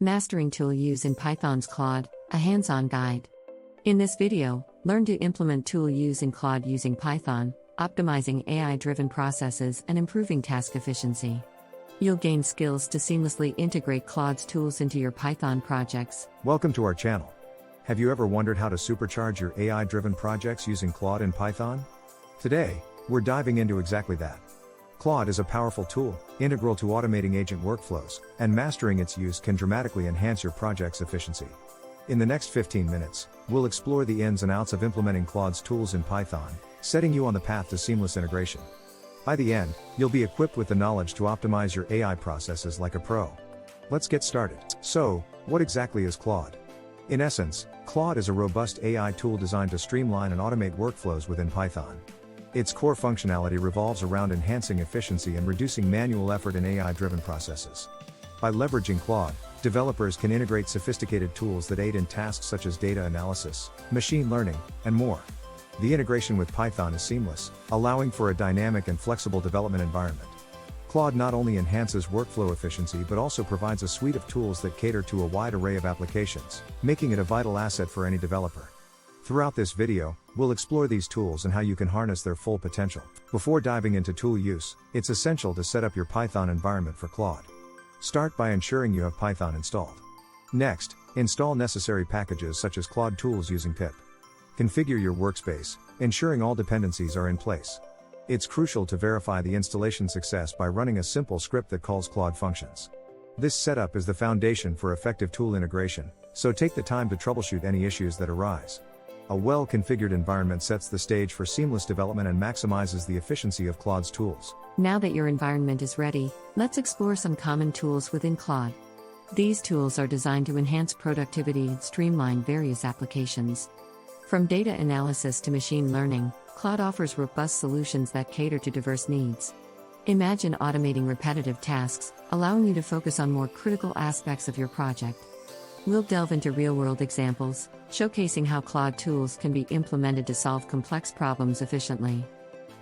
Mastering Tool Use in Python's Claude, a hands-on guide. In this video, learn to implement tool use in Claude using Python, optimizing AI-driven processes and improving task efficiency. You'll gain skills to seamlessly integrate Claude's tools into your Python projects. Welcome to our channel. Have you ever wondered how to supercharge your AI-driven projects using Claude in Python? Today, we're diving into exactly that. Claude is a powerful tool, integral to automating agent workflows, and mastering its use can dramatically enhance your project's efficiency. In the next 15 minutes, we'll explore the ins and outs of implementing Claude's tools in Python, setting you on the path to seamless integration. By the end, you'll be equipped with the knowledge to optimize your AI processes like a pro. Let's get started. So, what exactly is Claude? In essence, Claude is a robust AI tool designed to streamline and automate workflows within Python. Its core functionality revolves around enhancing efficiency and reducing manual effort in AI-driven processes. By leveraging Claude, developers can integrate sophisticated tools that aid in tasks such as data analysis, machine learning, and more. The integration with Python is seamless, allowing for a dynamic and flexible development environment. Claude not only enhances workflow efficiency but also provides a suite of tools that cater to a wide array of applications, making it a vital asset for any developer. Throughout this video, we'll explore these tools and how you can harness their full potential. Before diving into tool use, it's essential to set up your Python environment for Claude. Start by ensuring you have Python installed. Next, install necessary packages such as Claude tools using pip. Configure your workspace, ensuring all dependencies are in place. It's crucial to verify the installation success by running a simple script that calls Claude functions. This setup is the foundation for effective tool integration, so take the time to troubleshoot any issues that arise. A well-configured environment sets the stage for seamless development and maximizes the efficiency of Claude's tools. Now that your environment is ready, let's explore some common tools within Claude. These tools are designed to enhance productivity and streamline various applications. From data analysis to machine learning, Claude offers robust solutions that cater to diverse needs. Imagine automating repetitive tasks, allowing you to focus on more critical aspects of your project. We'll delve into real-world examples, showcasing how Claude tools can be implemented to solve complex problems efficiently.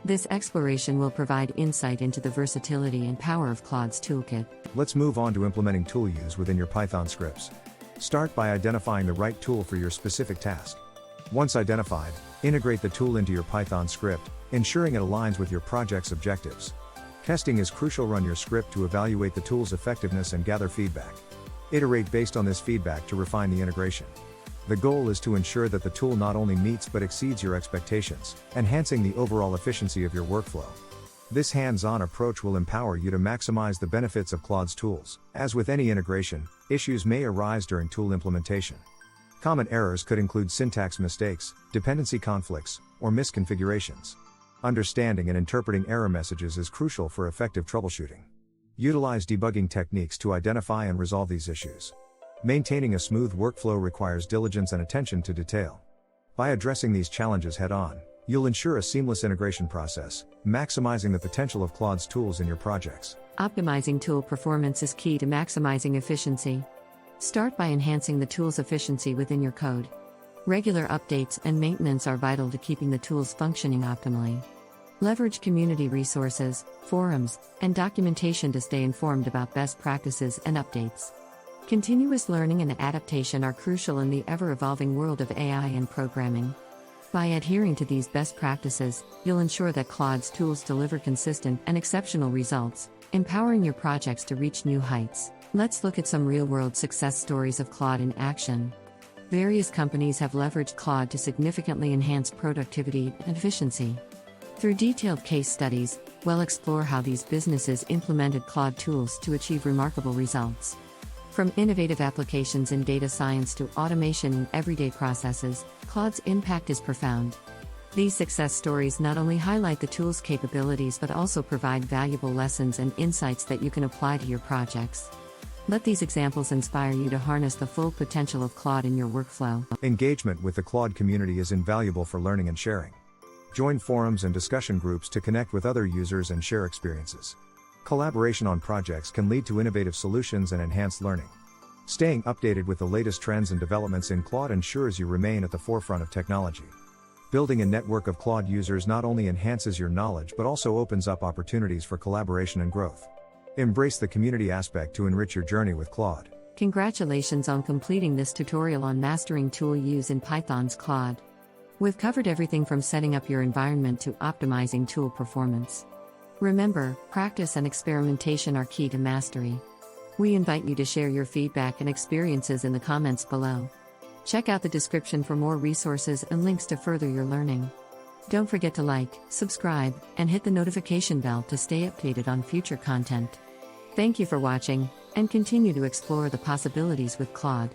This exploration will provide insight into the versatility and power of Claude's toolkit. Let's move on to implementing tool use within your Python scripts. Start by identifying the right tool for your specific task. Once identified, integrate the tool into your Python script, ensuring it aligns with your project's objectives. Testing is crucial. Run your script to evaluate the tool's effectiveness and gather feedback. Iterate based on this feedback to refine the integration. The goal is to ensure that the tool not only meets but exceeds your expectations, enhancing the overall efficiency of your workflow. This hands-on approach will empower you to maximize the benefits of Claude's tools. As with any integration, issues may arise during tool implementation. Common errors could include syntax mistakes, dependency conflicts, or misconfigurations. Understanding and interpreting error messages is crucial for effective troubleshooting. Utilize debugging techniques to identify and resolve these issues. Maintaining a smooth workflow requires diligence and attention to detail. By addressing these challenges head-on, you'll ensure a seamless integration process, maximizing the potential of Claude's tools in your projects. Optimizing tool performance is key to maximizing efficiency. Start by enhancing the tool's efficiency within your code. Regular updates and maintenance are vital to keeping the tools functioning optimally. Leverage community resources, forums, and documentation to stay informed about best practices and updates. Continuous learning and adaptation are crucial in the ever-evolving world of AI and programming. By adhering to these best practices, you'll ensure that Claude's tools deliver consistent and exceptional results, empowering your projects to reach new heights. Let's look at some real-world success stories of Claude in action. Various companies have leveraged Claude to significantly enhance productivity and efficiency. Through detailed case studies, we'll explore how these businesses implemented Claude tools to achieve remarkable results. From innovative applications in data science to automation in everyday processes, Claude's impact is profound. These success stories not only highlight the tool's capabilities but also provide valuable lessons and insights that you can apply to your projects. Let these examples inspire you to harness the full potential of Claude in your workflow. Engagement with the Claude community is invaluable for learning and sharing. Join forums and discussion groups to connect with other users and share experiences. Collaboration on projects can lead to innovative solutions and enhanced learning. Staying updated with the latest trends and developments in Claude ensures you remain at the forefront of technology. Building a network of Claude users not only enhances your knowledge but also opens up opportunities for collaboration and growth. Embrace the community aspect to enrich your journey with Claude. Congratulations on completing this tutorial on mastering tool use in Python's Claude. We've covered everything from setting up your environment to optimizing tool performance. Remember, practice and experimentation are key to mastery. We invite you to share your feedback and experiences in the comments below. Check out the description for more resources and links to further your learning. Don't forget to like, subscribe, and hit the notification bell to stay updated on future content. Thank you for watching, and continue to explore the possibilities with Claude.